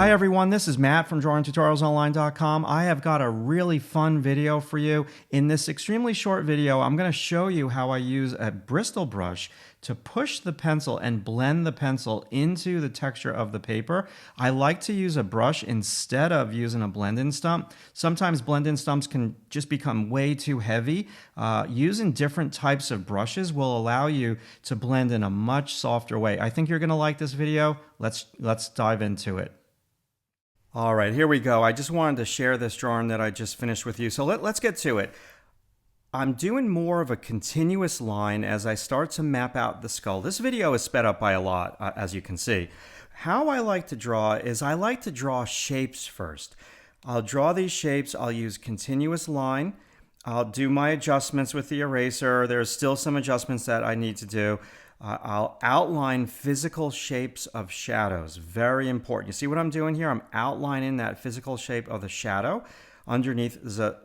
Hi everyone, this is Matt from drawingtutorialsonline.com. I have got a really fun video for you. In this extremely short video, I'm going to show you how I use a bristle brush to push the pencil and blend the pencil into the texture of the paper. I like to use a brush instead of using a blend-in stump. Sometimes blend-in stumps can just become way too heavy. Using different types of brushes will allow you to blend in a much softer way. I think you're going to like this video. Let's dive into it. All right, here we go. I just wanted to share this drawing that I just finished with you. So let's get to it. I'm doing more of a continuous line as I start to map out the skull. This video is sped up by a lot, as you can see. How I like to draw is I like to draw shapes first. I'll draw these shapes. I'll use continuous line. I'll do my adjustments with the eraser. There's still some adjustments that I need to do. I'll outline physical shapes of shadows. Very important. You see what I'm doing here? I'm outlining that physical shape of the shadow underneath the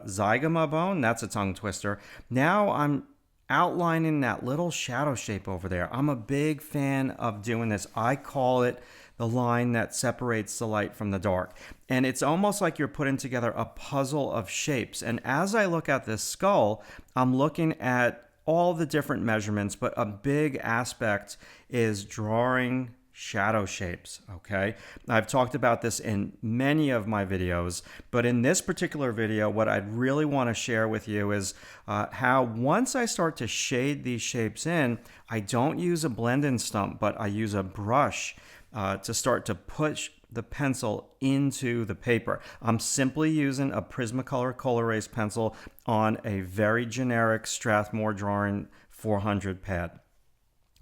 zygoma bone. That's a tongue twister. Now I'm outlining that little shadow shape over there. I'm a big fan of doing this. I call it the line that separates the light from the dark. And it's almost like you're putting together a puzzle of shapes. And as I look at this skull, I'm looking at all the different measurements, but a big aspect is drawing shadow shapes, okay? I've talked about this in many of my videos, but in this particular video, what I'd really want to share with you is how once I start to shade these shapes in, I don't use a blend-in stump, but I use a brush to start to push the pencil into the paper. I'm simply using a Prismacolor Color Erase pencil on a very generic Strathmore Drawing 400 pad.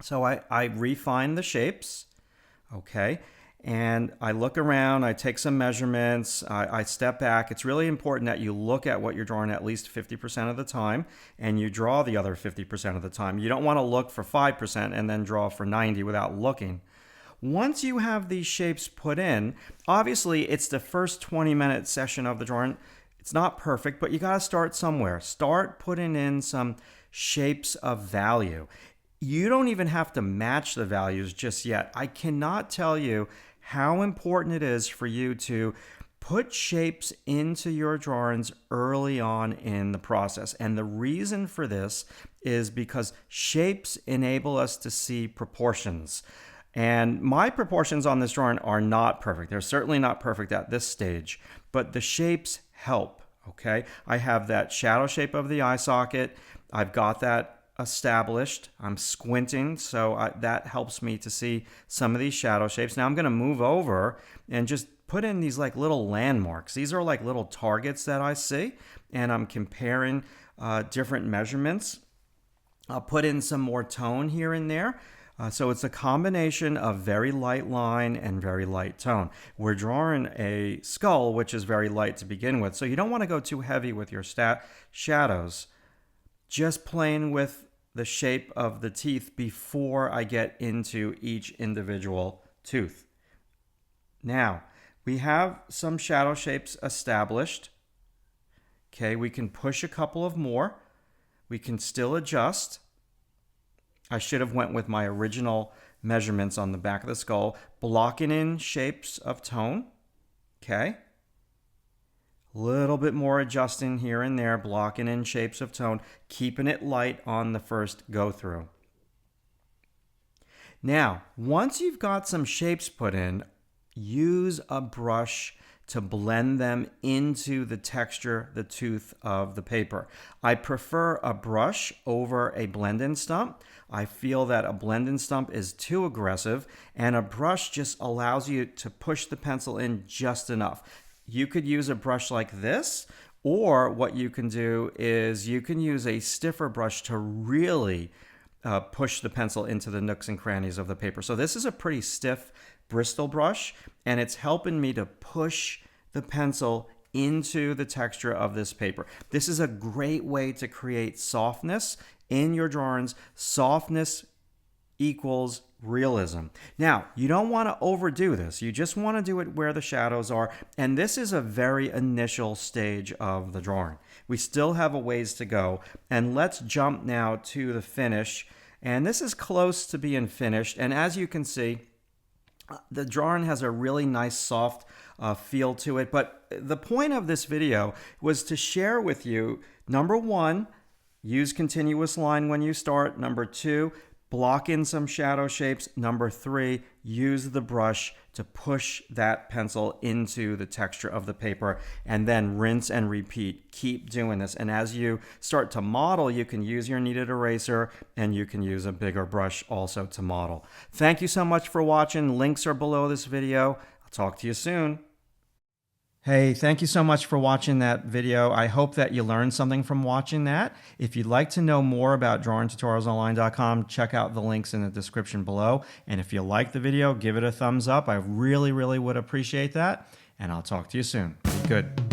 So I refine the shapes, okay, and I look around, I take some measurements, I step back. It's really important that you look at what you're drawing at least 50% of the time, and you draw the other 50% of the time. You don't want to look for 5% and then draw for 90 without looking. Once you have these shapes put in, obviously it's the first 20-minute session of the drawing. It's not perfect, but you got to start somewhere. Start putting in some shapes of value. You don't even have to match the values just yet. I cannot tell you how important it is for you to put shapes into your drawings early on in the process. And the reason for this is because shapes enable us to see proportions. And my proportions on this drawing are not perfect. They're certainly not perfect at this stage, but the shapes help, okay? I have that shadow shape of the eye socket. I've got that established. I'm squinting, so that helps me to see some of these shadow shapes. Now I'm going to move over and just put in these like little landmarks. These are like little targets that I see, and I'm comparing different measurements. I'll put in some more tone here and there. So it's a combination of very light line and very light tone. We're drawing a skull, which is very light to begin with, so you don't want to go too heavy with your shadows. Just playing with the shape of the teeth before I get into each individual tooth. Now, we have some shadow shapes established. Okay, we can push a couple of more. We can still adjust. I should have went with my original measurements on the back of the skull, blocking in shapes of tone, okay? A little bit more adjusting here and there, blocking in shapes of tone, keeping it light on the first go through. Now, once you've got some shapes put in, use a brush to blend them into the texture, the tooth of the paper. I prefer a brush over a blend-in stump. I feel that a blend-in stump is too aggressive, and a brush just allows you to push the pencil in just enough. You could use a brush like this, or what you can do is you can use a stiffer brush to really push the pencil into the nooks and crannies of the paper. So this is a pretty stiff bristle brush, and it's helping me to push the pencil into the texture of this paper. This is a great way to create softness in your drawings. Softness equals realism. Now, you don't want to overdo this. You just want to do it where the shadows are, and this is a very initial stage of the drawing. We still have a ways to go, and let's jump now to the finish, and this is close to being finished, and as you can see, The drawing has a really nice soft feel to it. But the point of this video was to share with you, number one, use continuous line when you start. Number two, block in some shadow shapes. Number three, use the brush to push that pencil into the texture of the paper, and then rinse and repeat. Keep doing this. And as you start to model, you can use your kneaded eraser and you can use a bigger brush also to model. Thank you so much for watching. Links are below this video. I'll talk to you soon. Hey, thank you so much for watching that video. I hope that you learned something from watching that. If you'd like to know more about drawingtutorialsonline.com, check out the links in the description below. And if you like the video, give it a thumbs up. I really, really would appreciate that. And I'll talk to you soon. Be good.